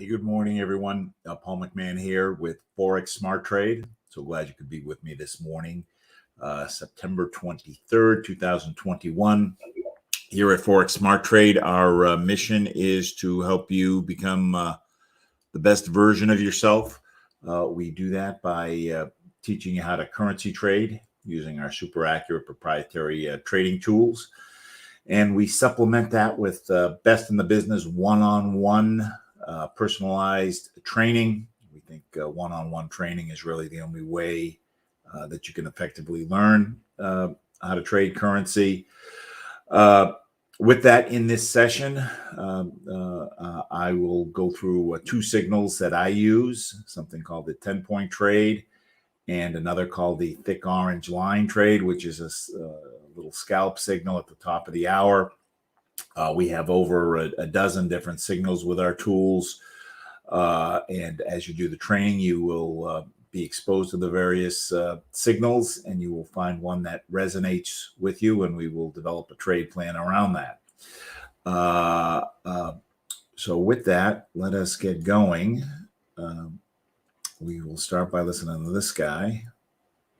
Hey, good morning, everyone. Paul McMann here with Forex Smart Trade. So glad you could be with me this morning, September 23rd, 2021. Here at Forex Smart Trade, our mission is to help you become the best version of yourself. We do that by teaching you how to currency trade using our super accurate proprietary trading tools. And we supplement that with best in the business one-on-one personalized training. We think one-on-one training is really the only way that you can effectively learn how to trade currency. With that, in this session, I will go through two signals that I use, something called the 10-point trade and another called the thick orange line trade, which is a little scalp signal at the top of the hour. We have over a dozen different signals with our tools. And as you do the training, you will be exposed to the various signals, and you will find one that resonates with you, and we will develop a trade plan around that. So with that, let us get going. We will start by listening to this guy.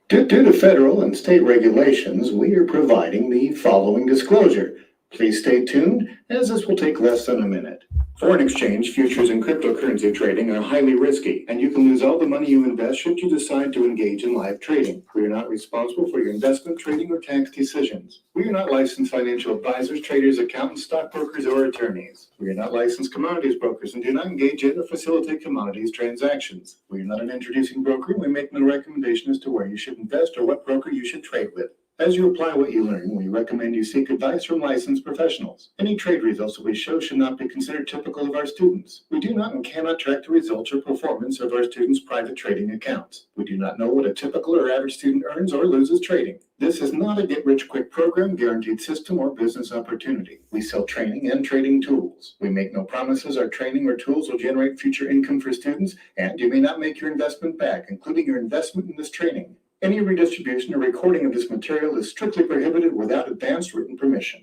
Due to federal and state regulations, we are providing the following disclosure. Please stay tuned, as this will take less than a minute. Foreign exchange, futures, and cryptocurrency trading are highly risky, and you can lose all the money you invest should you decide to engage in live trading. We are not responsible for your investment, trading, or tax decisions. We are not licensed financial advisors, traders, accountants, stockbrokers, or attorneys. We are not licensed commodities brokers and do not engage in or facilitate commodities transactions. We are not an introducing broker, and we make no recommendation as to where you should invest or what broker you should trade with. As you apply what you learn, we recommend you seek advice from licensed professionals. Any trade results that we show should not be considered typical of our students. We do not and cannot track the results or performance of our students' private trading accounts. We do not know what a typical or average student earns or loses trading. This is not a get-rich-quick program, guaranteed system, or business opportunity. We sell training and trading tools. We make no promises our training or tools will generate future income for students, and you may not make your investment back, including your investment in this training. Any redistribution or recording of this material is strictly prohibited without advance written permission.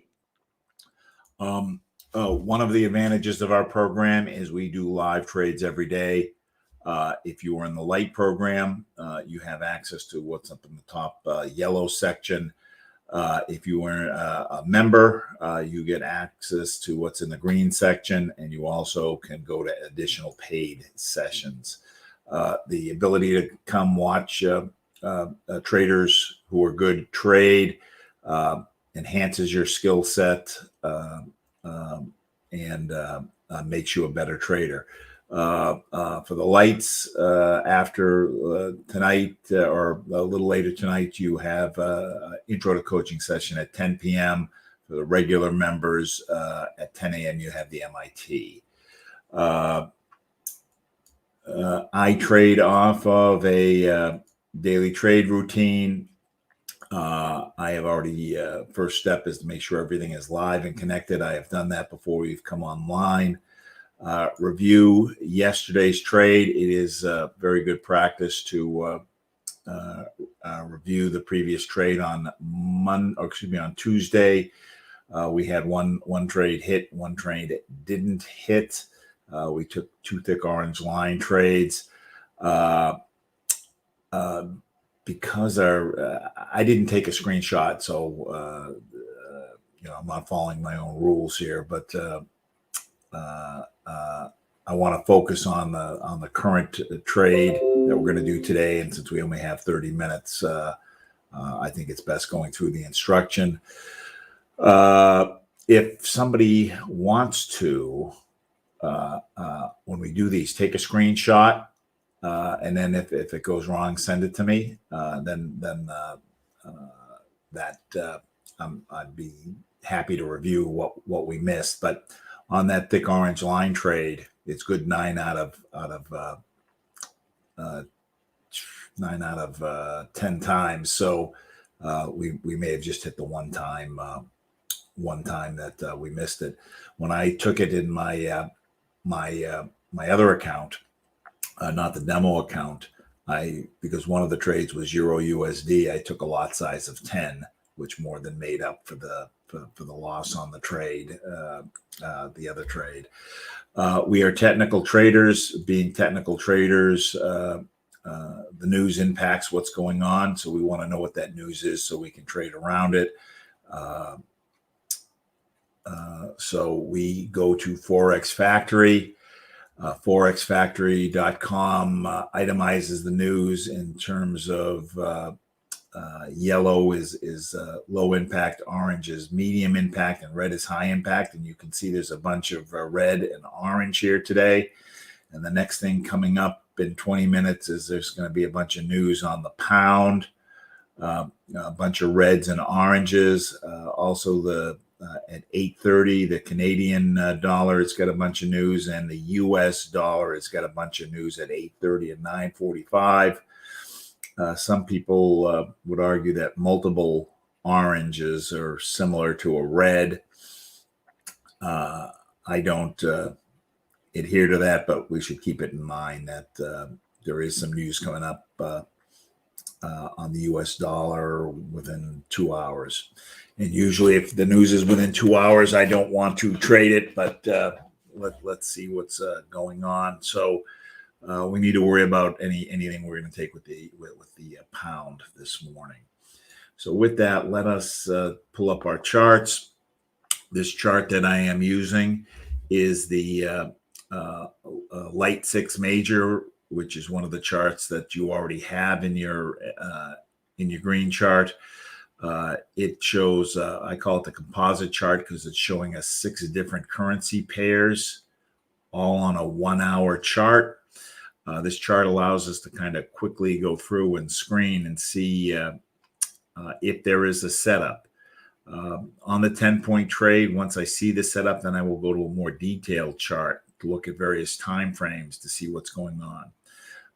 One of the advantages of our program is we do live trades every day. If you are in the light program, you have access to what's up in the top yellow section. If you are a member, you get access to what's in the green section, and you also can go to additional paid sessions. The ability to come watch traders who are good trade enhances your skill set and makes you a better trader. For the lights, after tonight or a little later tonight, you have an intro to coaching session at 10 p.m. For the regular members, at 10 a.m. you have the MIT. I trade off of a daily trade routine. I have already, first step is to make sure everything is live and connected. I have done that before we've come online. Review yesterday's trade. It is very good practice to review the previous trade on on Tuesday. We had one trade hit, one trade didn't hit. We took two thick orange line trades. Because I didn't take a screenshot, so I'm not following my own rules here, but I want to focus on the current trade that we're going to do today. And since we only have 30 minutes, I think it's best going through the instruction. If somebody wants to, when we do these, take a screenshot. And then if it goes wrong, send it to me. I'd be happy to review what we missed. But on that thick orange line trade, it's good 9 out of 10 times. So we may have just hit the one time that we missed it. When I took it in my other account. Not the demo account. Because one of the trades was Euro USD, I took a lot size of 10 which more than made up for the loss on the trade, the other trade. We are technical traders. Being technical traders, the news impacts what's going on, so we want to know what that news is so we can trade around it. So we go to Forex Factory. Forexfactory.com itemizes the news in terms of yellow is low impact, orange is medium impact, and red is high impact. And you can see there's a bunch of red and orange here today. And the next thing coming up in 20 minutes is there's going to be a bunch of news on the pound, a bunch of reds and oranges. Also, at 8:30, the Canadian dollar has got a bunch of news, and the U.S. dollar has got a bunch of news at 8:30 and 9:45. Some people would argue that multiple oranges are similar to a red. I don't adhere to that, but we should keep it in mind that there is some news coming up on the U.S. dollar within 2 hours. And usually if the news is within 2 hours, I don't want to trade it, but let's see what's going on. So we need to worry about anything we're going to take with the pound this morning. So with that, let us pull up our charts. This chart that I am using is the Light 6 Major, which is one of the charts that you already have in your green chart. It shows, I call it the composite chart because it's showing us 6 different currency pairs all on a 1 hour chart. This chart allows us to kind of quickly go through and screen and see if there is a setup. On the 10-point trade, once I see the setup, then I will go to a more detailed chart to look at various time frames to see what's going on.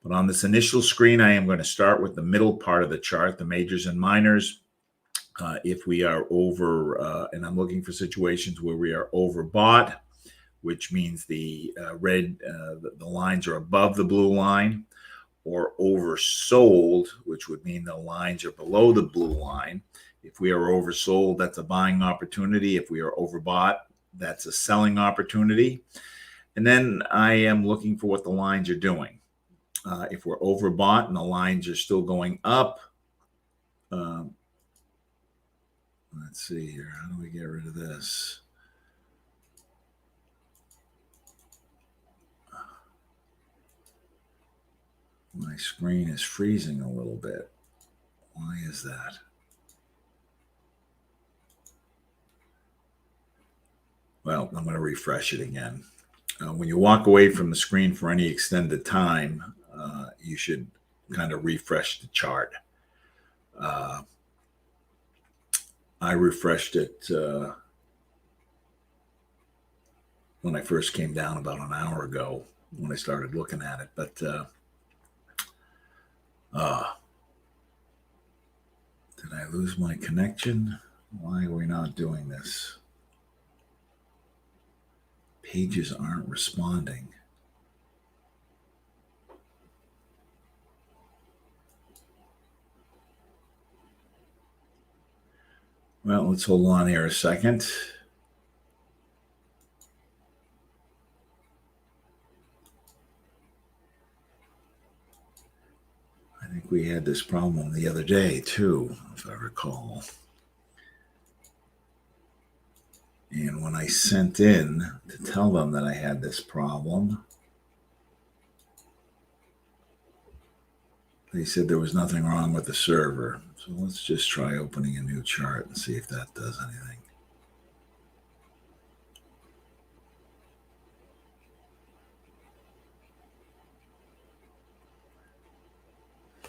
But on this initial screen, I am going to start with the middle part of the chart, the majors and minors. If we are over, and I'm looking for situations where we are overbought, which means the red, the lines are above the blue line, or oversold, which would mean the lines are below the blue line. If we are oversold, that's a buying opportunity. If we are overbought, that's a selling opportunity. And then I am looking for what the lines are doing. If we're overbought and the lines are still going up, let's see here. How do we get rid of this? My screen is freezing a little bit. Why is that? Well, I'm going to refresh it again. When you walk away from the screen for any extended time, you should kind of refresh the chart. I refreshed it when I first came down about an hour ago when I started looking at it. But did I lose my connection? Why are we not doing this? Pages aren't responding. Well, let's hold on here a second. I think we had this problem the other day too, if I recall. And when I sent in to tell them that I had this problem, they said there was nothing wrong with the server. So let's just try opening a new chart and see if that does anything.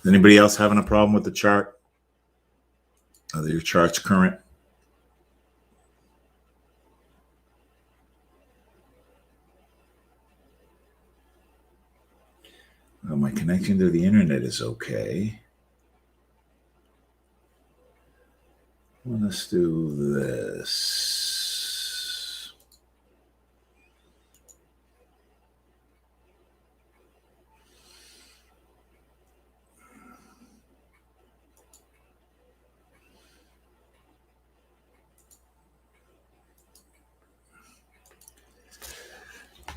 Is anybody else having a problem with the chart? Are your charts current? Well, my connection to the internet is okay. Well, let's do this.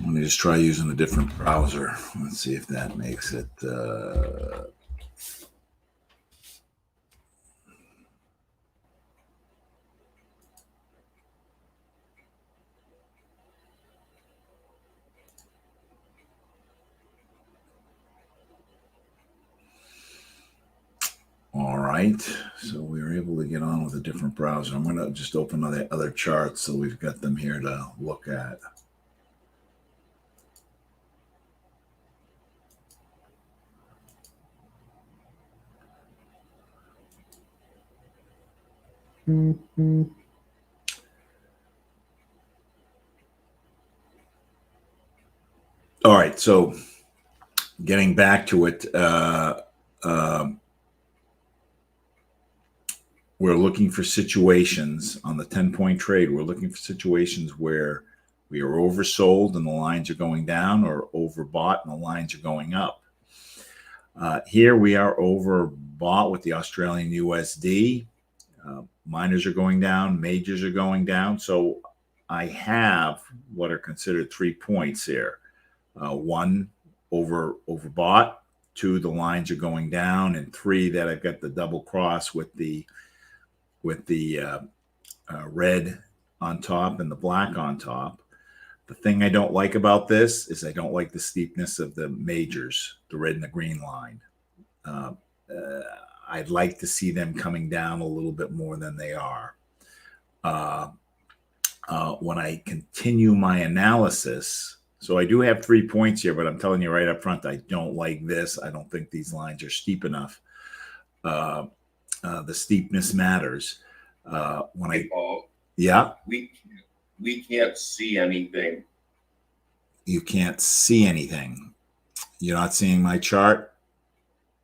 Let me just try using a different browser. Let's see if that makes it. All right, so we were able to get on with a different browser. I'm going to just open other charts so we've got them here to look at. All right, so getting back to it, we're looking for situations on the 10-point trade. We're looking for situations where we are oversold and the lines are going down, or overbought and the lines are going up. Here we are overbought with the Australian USD. Minors are going down, majors are going down. So I have what are considered 3 points here. One, overbought. Two, the lines are going down. And three, that I've got the double cross with the red on top and the black on top. The thing I don't like about this is I don't like the steepness of the majors, the red and the green line. I'd like to see them coming down a little bit more than they are. When I continue my analysis, so I do have 3 points here, but I'm telling you right up front, I don't like this. I don't think these lines are steep enough. The steepness matters. Paul, yeah, we can't see anything. You can't see anything. You're not seeing my chart?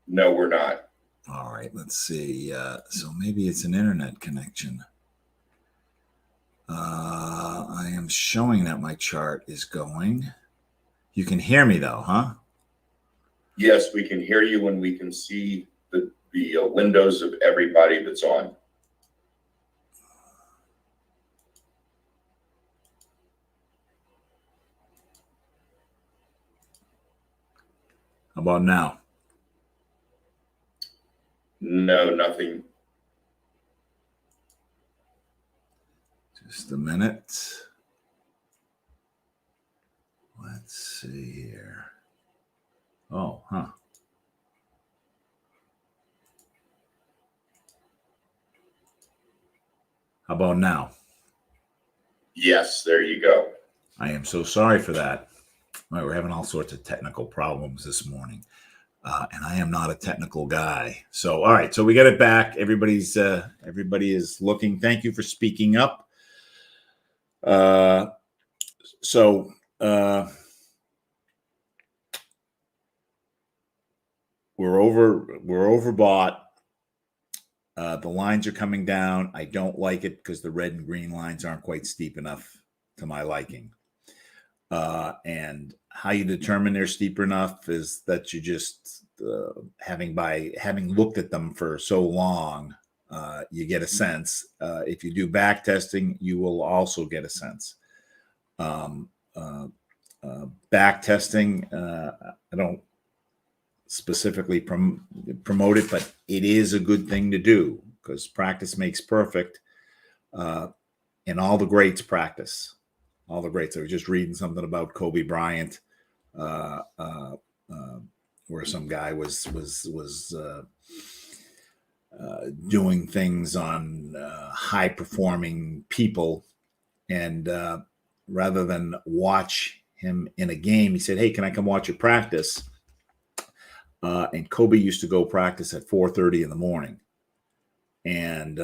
No, we're not. All right, let's see. So maybe it's an internet connection. I am showing that my chart is going. You can hear me though, huh? Yes, we can hear you and we can see the windows of everybody that's on. How about now? No, nothing. Just a minute. Let's see here. Oh, huh. How about now? Yes, there you go. I am so sorry for that. All right, we're having all sorts of technical problems this morning. And I am not a technical guy. So, all right. So we got it back. Everybody is looking. Thank you for speaking up. We're overbought. The lines are coming down. I don't like it because the red and green lines aren't quite steep enough to my liking. And how you determine they're steep enough is that you just having looked at them for so long, you get a sense. If you do back testing, you will also get a sense. Back testing, I don't specifically promote it, but it is a good thing to do because practice makes perfect. And all the greats practice. All the greats. I was just reading something about Kobe Bryant, where some guy was doing things on high performing people, and rather than watch him in a game, he said, "Hey, can I come watch you practice?" And Kobe used to go practice at 4:30 in the morning, and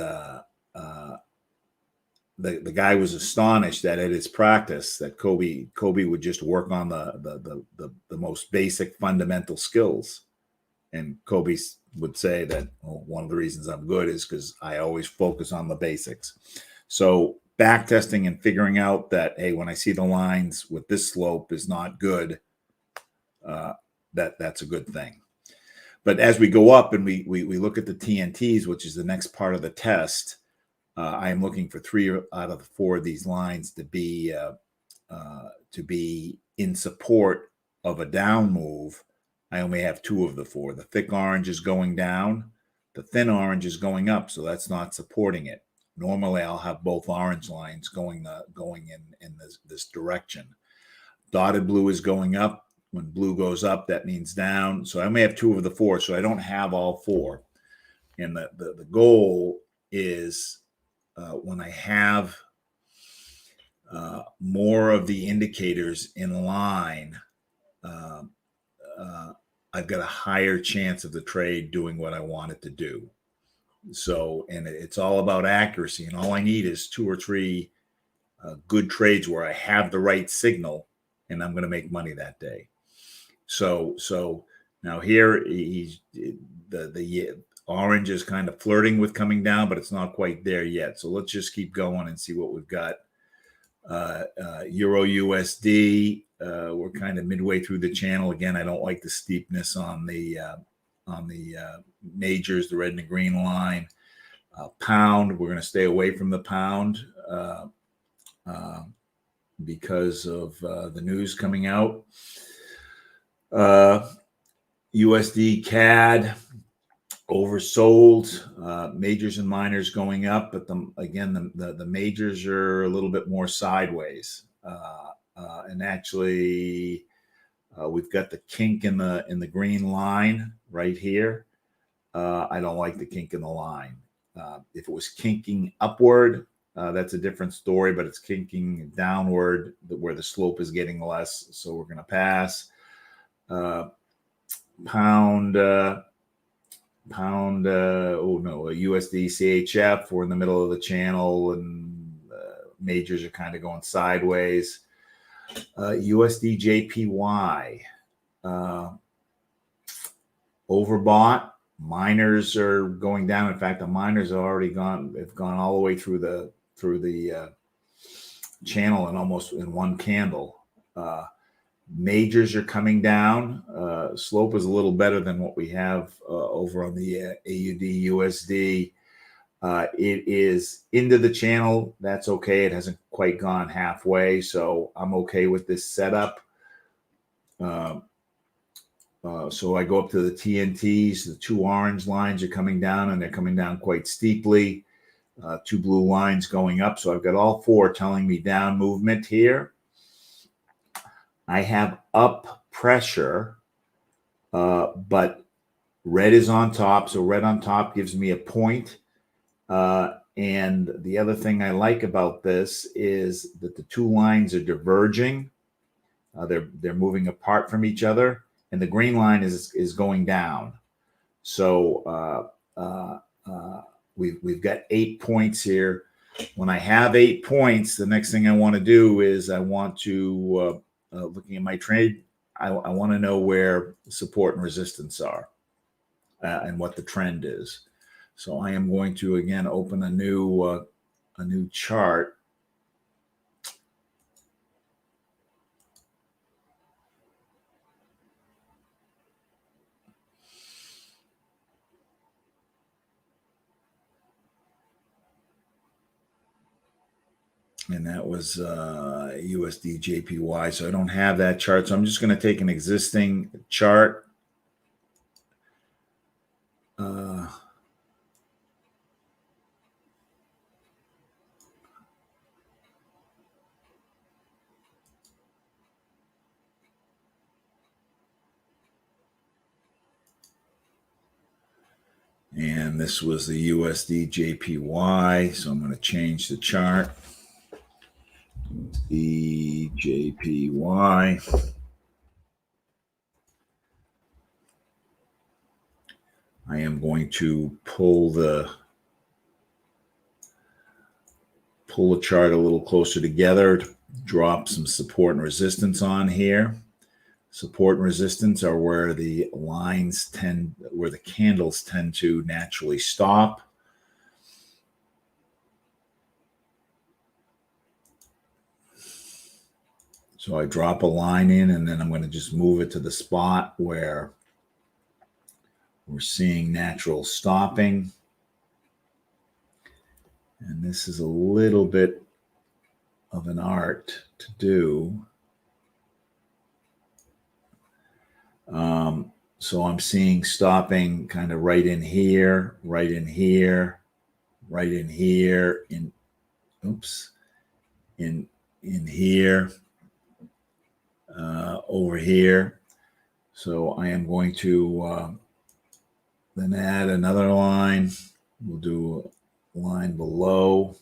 the guy was astonished that at his practice that Kobe would just work on the most basic fundamental skills. And Kobe would say that, well, one of the reasons I'm good is because I always focus on the basics. So back testing and figuring out that, hey, when I see the lines with this slope is not good, that's a good thing. But as we go up and we look at the TNTs, which is the next part of the test, I am looking for 3 out of the 4 of these lines to be in support of a down move, I only have 2 of the 4. The thick orange is going down. The thin orange is going up, so that's not supporting it. Normally, I'll have both orange lines going in this direction. Dotted blue is going up. When blue goes up, that means down. So I only have 2 of the 4, so I don't have all 4. And the goal is when I have more of the indicators in line, I've got a higher chance of the trade doing what I want it to do. So, and it's all about accuracy. And all I need is 2 or 3 good trades where I have the right signal, and I'm going to make money that day. So now here the orange is kind of flirting with coming down, but it's not quite there yet. So let's just keep going and see what we've got. Euro USD, we're kind of midway through the channel. Again, I don't like the steepness on the majors, the red and the green line. Pound, we're going to stay away from the pound because of the news coming out. USD CAD oversold, majors and minors going up, but the majors are a little bit more sideways. And actually, we've got the kink in the green line right here. I don't like the kink in the line. If it was kinking upward, that's a different story, but it's kinking downward where the slope is getting less. So we're going to pass. Pound, USD CHF, we're in the middle of the channel and majors are kind of going sideways. USD JPY, overbought. Miners are going down. In fact, the miners have already gone all the way through the channel and almost in one candle. Majors are coming down. Slope is a little better than what we have over on the AUD USD. It is into the channel. That's okay. It hasn't quite gone halfway, so I'm okay with this setup. So I go up to the TNTs. The 2 orange lines are coming down, and they're coming down quite steeply. 2 blue lines going up. So I've got all 4 telling me down movement here. I have up pressure, but red is on top. So red on top gives me a point. And the other thing I like about this is that the 2 lines are diverging. They're moving apart from each other, and the green line is going down. So we've got 8 points here. When I have 8 points, the next thing I want to do is I want to looking at my trade, I want to know where support and resistance are and what the trend is. So I am going to again open a new chart. And that was USD JPY. So I don't have that chart. So I'm just going to take an existing chart. And this was the USD JPY. So I'm going to change the chart. The JPY. I am going to pull the chart a little closer together to drop some support and resistance on here. Support and resistance are where the candles tend to naturally stop. So I drop a line in, and then I'm going to just move it to the spot where we're seeing natural stopping. And this is a little bit of an art to do. So I'm seeing stopping kind of right in here, right in here, right in here, in here, over here. So I am going to then add another line. We'll do a line below.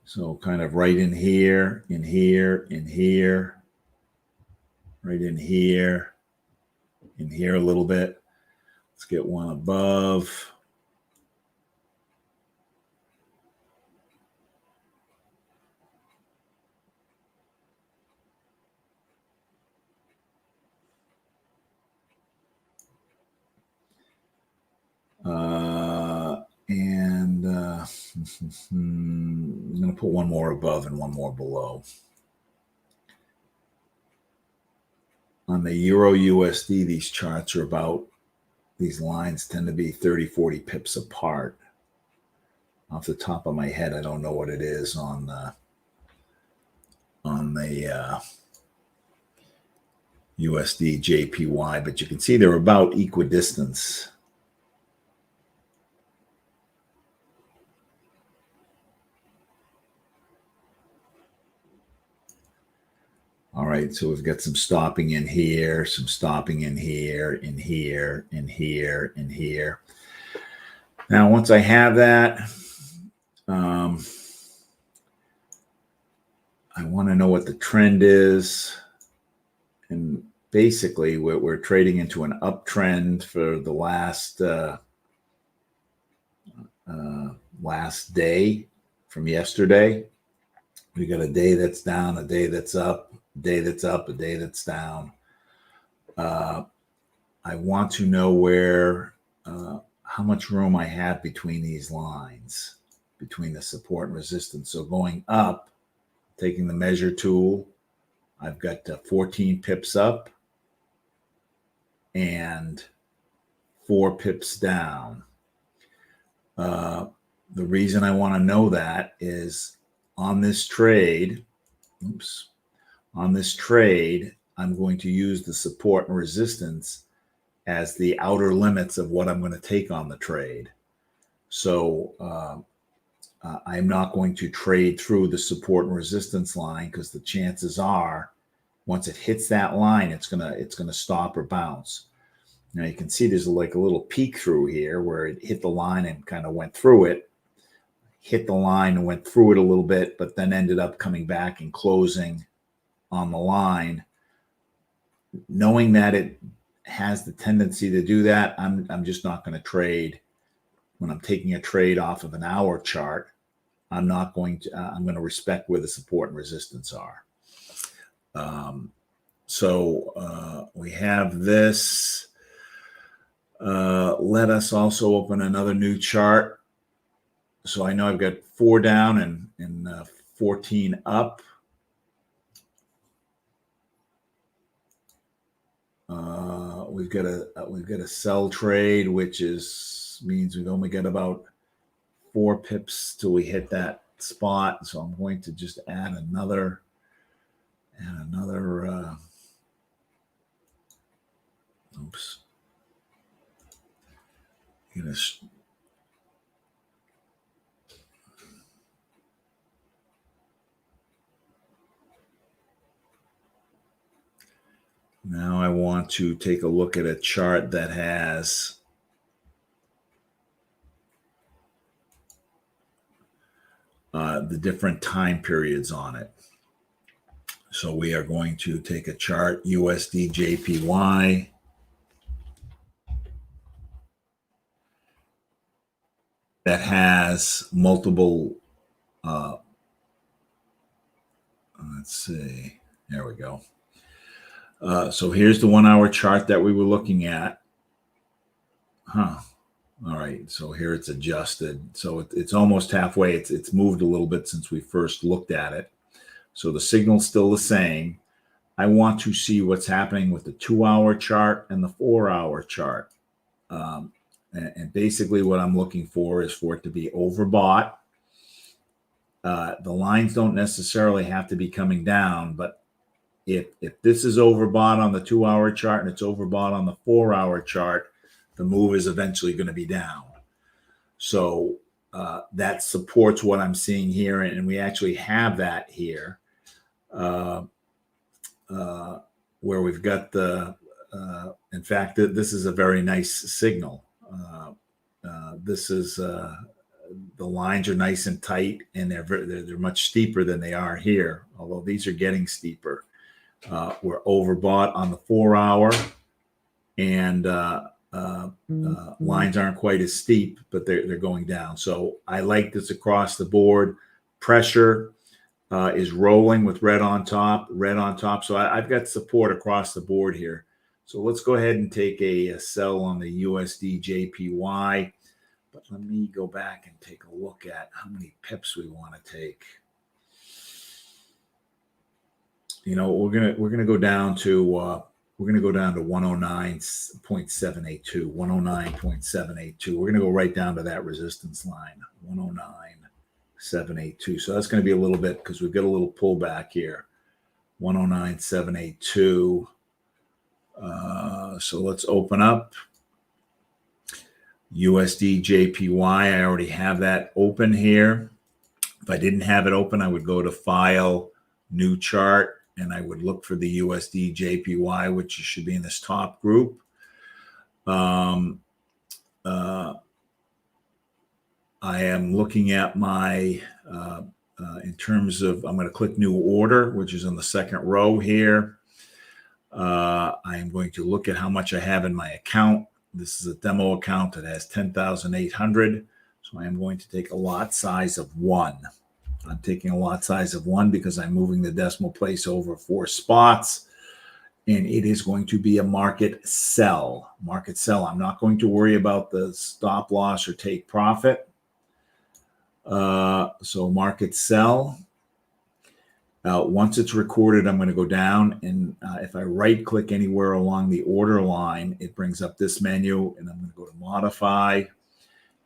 So kind of right in here, in here, in here, right in here a little bit. Let's get one above. I'm going to put one more above and one more below. On the Euro USD, these charts are about, these lines tend to be 30, 40 pips apart. Off the top of my head, I don't know what it is on the USD JPY, but you can see they're about equidistance. All right, so we've got some stopping in here, some stopping in here, in here, in here, in here. Now, once I have that, I want to know what the trend is. And basically, we're trading into an uptrend for the last day from yesterday. We got a day that's down, a day that's up, a day that's up, a day that's down. I want to know where, how much room I have between these lines, between the support and resistance. So going up, taking the measure tool, I've got 14 pips up and 4 pips down. The reason I want to know that is on this trade, I'm going to use the support and resistance as the outer limits of what I'm going to take on the trade. So I'm not going to trade through the support and resistance line, because the chances are once it hits that line, it's gonna stop or bounce. Now you can see there's like a little peek through here where it hit the line and kind of went through it, hit the line and went through it a little bit, but then ended up coming back and closing on the line. Knowing that it has the tendency to do that, I'm just not going to trade. When I'm taking a trade off of an hour chart, I'm going to respect where the support and resistance are. So we have this. Let us also open another new chart. So I know I've got 4 down and 14 up. We've got a sell trade, which means we've only got about 4 pips till we hit that spot. So I'm going to just add another. Now I want to take a look at a chart that has the different time periods on it. So we are going to take a chart, USD JPY. That has multiple, let's see, there we go. So here's the 1 hour chart that we were looking at. All right, so here it's adjusted. So it's almost halfway. It's moved a little bit since we first looked at it. So the signal's still the same. I want to see what's happening with the 2 hour chart and the 4 hour chart. And basically what I'm looking for is for it to be overbought The lines don't necessarily have to be coming down, but if this is overbought on the 2-hour chart and it's overbought on the 4-hour chart, the move is eventually going to be down. So that supports what I'm seeing here, and we actually have that here, where we've got the. In fact, this is a very nice signal. This is the lines are nice and tight, and they're much steeper than they are here. Although these are getting steeper. We're overbought on the 4-hour, and lines aren't quite as steep, but they're going down. So I like this across the board. Pressure is rolling with red on top. So I've got support across the board here. So let's go ahead and take a sell on the USD JPY. But let me go back and take a look at how many pips we want to take. You know, we're gonna go down to 109.782. 109.782. We're gonna go right down to that resistance line. 109.782. So that's going to be a little bit because we've got a little pullback here. 109.782. So let's open up USD JPY. I already have that open here. If I didn't have it open, I would go to File, New Chart, and I would look for the USD JPY, which should be in this top group. I am looking at my, in terms of, I'm going to click New Order, which is on the second row here. I am going to look at how much I have in my account. This is a demo account that has 10,800. So I am going to take a lot size of 1. I'm taking a lot size of 1 because I'm moving the decimal place over 4 spots. And it is going to be a market sell. Market sell. I'm not going to worry about the stop loss or take profit. So market sell. Once it's recorded, I'm going to go down, and if I right click anywhere along the order line, it brings up this menu, and I'm going to go to modify,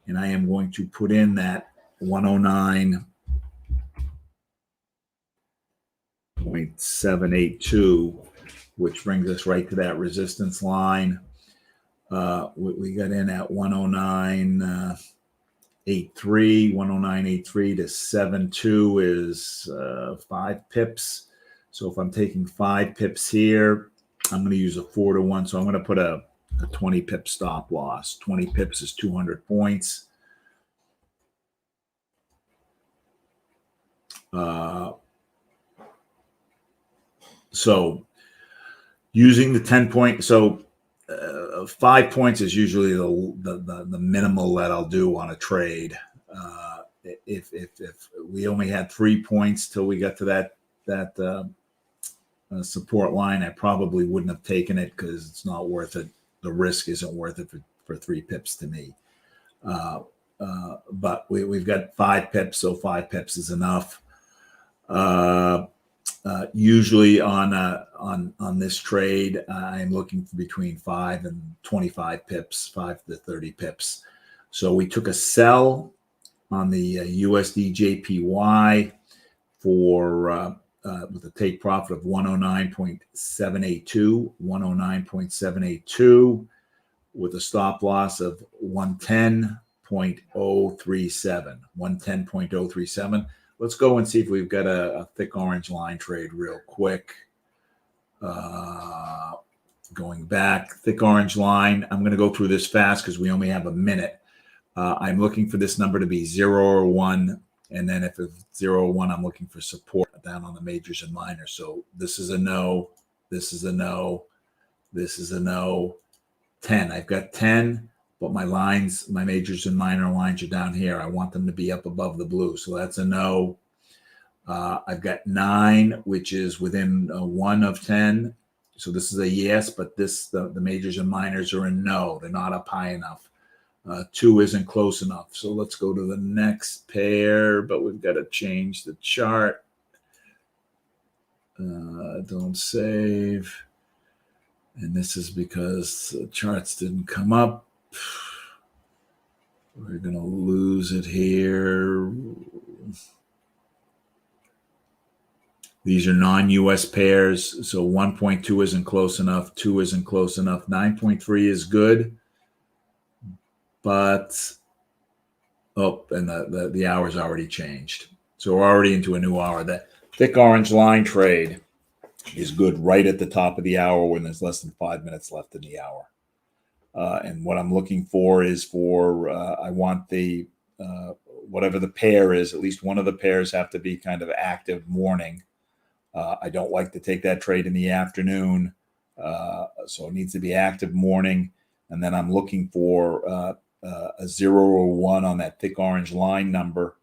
and I am going to put in that 109.782, which brings us right to that resistance line. We got in at 109.83 to 72 is 5 pips. So if I'm taking 5 pips here, I'm going to use a 4-to-1. So I'm going to put a 20 pip stop loss. 20 pips is 200 points. So using the 10 point, so 5 points is usually the minimal that I'll do on a trade. If we only had 3 points till we got to that support line, I probably wouldn't have taken it because it's not worth it. The risk isn't worth it for 3 pips to me. But we've got 5 pips, so 5 pips is enough. Usually on this trade, I'm looking for between 5 and 25 pips, 5 to 30 pips. So we took a sell on the USD JPY for with a take profit of 109.782, 109.782 with a stop loss of 110.037, 110.037. Let's go and see if we've got a thick orange line trade real quick. Going back, thick orange line. I'm going to go through this fast because we only have a minute. I'm looking for this number to be 0 or 1. And then if it's 0 or 1, I'm looking for support down on the majors and minors. So this is a no. This is a no. This is a no. 10. I've got 10. But my lines, my majors and minor lines are down here. I want them to be up above the blue. So that's a no. I've got 9, which is within 1 of 10. So this is a yes, but the majors and minors are a no. They're not up high enough. 2 isn't close enough. So let's go to the next pair, but we've got to change the chart. Don't save. And this is because the charts didn't come up. We're going to lose it here. These are non-US pairs. So 1.2 isn't close enough. 2 isn't close enough. 9.3 is good. But, and the hour's already changed. So we're already into a new hour. That thick orange line trade is good right at the top of the hour when there's less than 5 minutes left in the hour. And what I'm looking for is I want the, whatever the pair is, at least one of the pairs have to be kind of active morning. I don't like to take that trade in the afternoon. So it needs to be active morning. And then I'm looking for a 0 or 1 on that thick orange line number,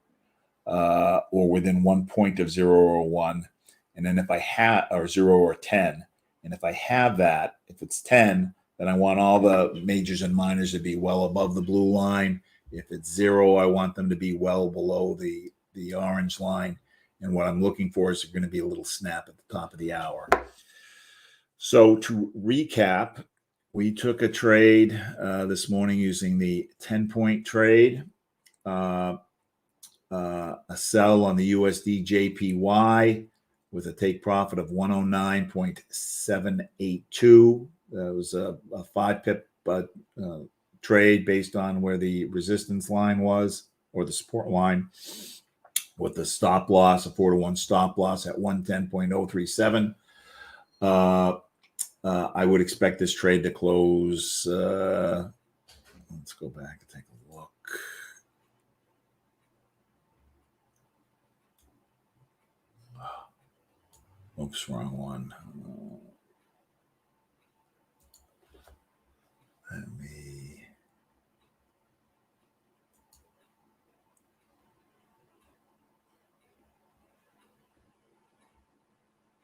or within 1 point of 0 or 1. And then if I have, or 0 or 10, and if I have that, if it's 10, then I want all the majors and minors to be well above the blue line. If it's 0, I want them to be well below the orange line. And what I'm looking for is going to be a little snap at the top of the hour. So to recap, we took a trade this morning using the 10-point trade, a sell on the USD JPY with a take profit of 109.782. That was a 5-pip trade based on where the resistance line was, or the support line, with the stop loss, a 4-to-1 stop loss at 110.037. I would expect this trade to close. Let's go back and take a look. Oops, wrong one.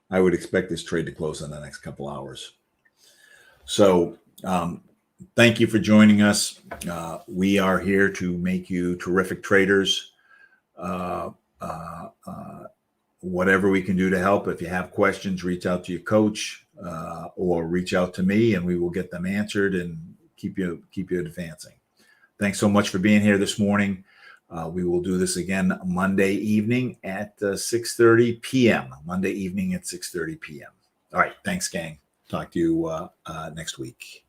I would expect this trade to close in the next couple hours. So thank you for joining us. We are here to make you terrific traders. Whatever we can do to help. If you have questions, reach out to your coach or reach out to me, and we will get them answered and keep you advancing. Thanks so much for being here this morning. We will do this again Monday evening at 6:30 p.m. Monday evening at 6:30 p.m. All right. Thanks, gang. Talk to you next week.